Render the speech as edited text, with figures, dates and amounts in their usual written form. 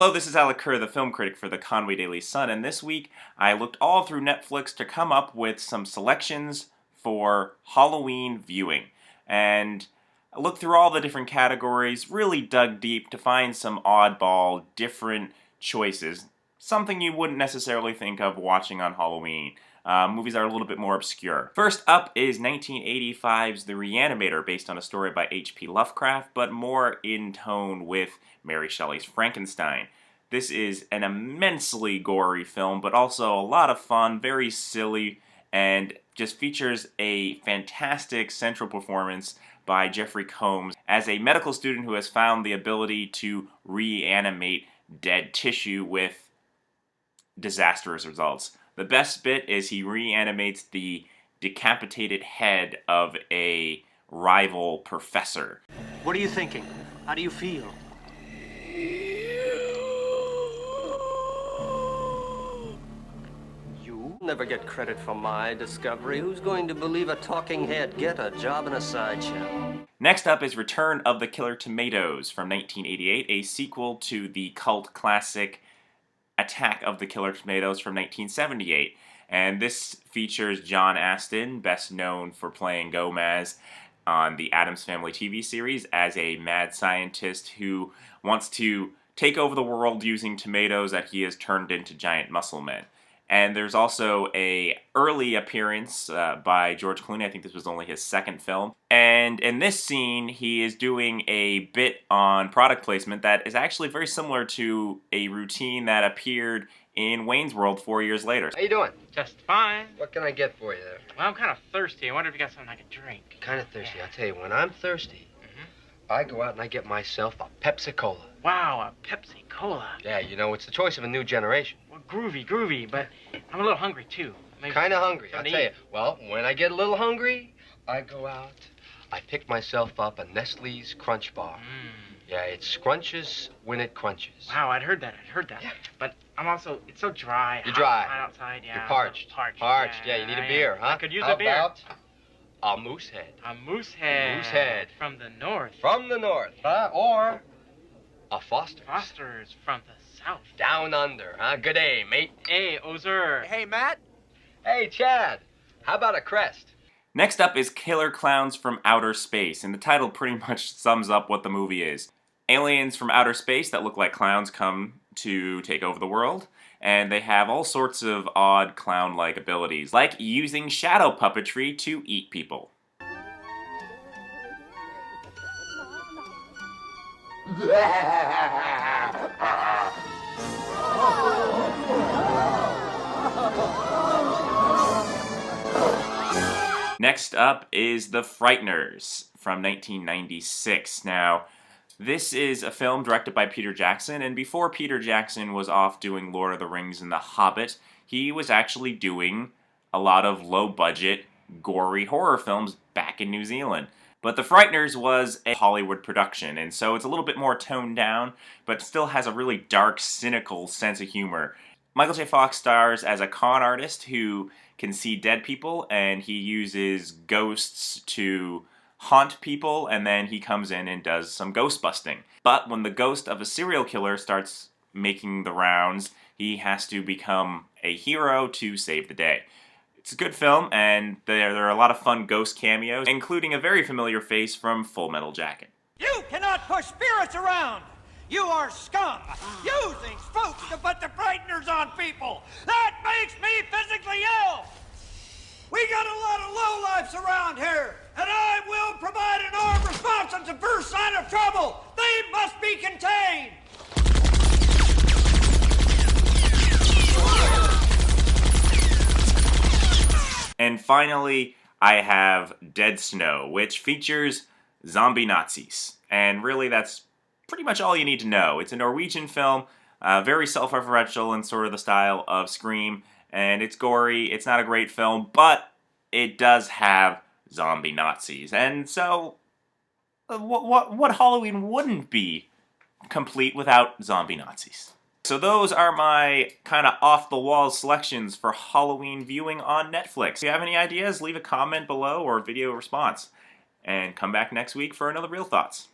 Hello, this is Alec Kerr, the film critic for the Conway Daily Sun, and this week I looked all through Netflix to come up with some selections for Halloween viewing. And I looked through all the different categories, really dug deep to find some oddball, different choices. Something you wouldn't necessarily think of watching on Halloween. Movies are a little bit more obscure. First up is 1985's The ReAnimator, based on a story by H.P. Lovecraft, but more in tone with Mary Shelley's Frankenstein. This is an immensely gory film, but also a lot of fun, very silly, and just features a fantastic central performance by Jeffrey Combs as a medical student who has found the ability to reanimate dead tissue with disastrous results. The best bit is he reanimates the decapitated head of a rival professor. What are you thinking? How do you feel? You never get credit for my discovery. Who's going to believe a talking head get a job in a sideshow? Next up is Return of the Killer Tomatoes from 1988, a sequel to the cult classic Attack of the Killer Tomatoes from 1978. And this features John Astin, best known for playing Gomez on the Addams Family TV series as a mad scientist who wants to take over the world using tomatoes that he has turned into giant muscle men. And there's also an early appearance by George Clooney. I think this was only his second film. And in this scene, he is doing a bit on product placement that is actually very similar to a routine that appeared in Wayne's World 4 years later. How you doing? Just fine. What can I get for you there? Well, I'm kind of thirsty. I wonder if you got something I can drink. Kind of thirsty. I'll tell you, when I'm thirsty, I go out and I get myself a Pepsi Cola. Wow, a Pepsi Cola. Yeah, you know, it's the choice of a new generation. Well, groovy, but I'm a little hungry, too. Kind of hungry, I'll something tell to you. Well, when I get a little hungry, I go out, I pick myself up a Nestle's Crunch Bar. Yeah, it scrunches when it crunches. Wow, I'd heard that. Yeah. But I'm also, it's so dry. You're dry. Hot outside, yeah. You're parched. Parched. Yeah, you need a I beer, am. huh? I could use How a beer. About a Moosehead. A Moosehead. Moosehead. From the north. From the north, huh? Or a Foster's. Foster's from the south. Down under, huh? Good day, mate. Hey, Ozer. Hey, Matt. Hey, Chad. How about a Crest? Next up is Killer Klowns from Outer Space, and the title pretty much sums up what the movie is. Aliens from outer space that look like clowns come to take over the world, and they have all sorts of odd clown-like abilities, like using shadow puppetry to eat people. Next up is The Frighters from 1996. Now, this is a film directed by Peter Jackson, and before Peter Jackson was off doing Lord of the Rings and The Hobbit, he was actually doing a lot of low-budget, gory horror films back in New Zealand. But The Frighters was a Hollywood production, and so it's a little bit more toned down, but still has a really dark, cynical sense of humor. Michael J. Fox stars as a con artist who can see dead people, and he uses ghosts to haunt people, and then he comes in and does some ghost busting. But when the ghost of a serial killer starts making the rounds, he has to become a hero to save the day. It's a good film, and there are a lot of fun ghost cameos, including a very familiar face from Full Metal Jacket. You cannot push spirits around! You are scum! Using spooks to put the frighteners on people! That makes me physically ill! We got a lot of lowlifes around here, and I will provide an armed response at the first sign of trouble! They must be contained! And finally, I have Dead Snow, which features zombie Nazis. And really, that's pretty much all you need to know. It's a Norwegian film, very self-referential in sort of the style of Scream, and it's gory. It's not a great film, but it does have zombie Nazis. And so, what Halloween wouldn't be complete without zombie Nazis? So those are my kind of off-the-wall selections for Halloween viewing on Netflix. If you have any ideas, leave a comment below or video response. And come back next week for another Real Thoughts.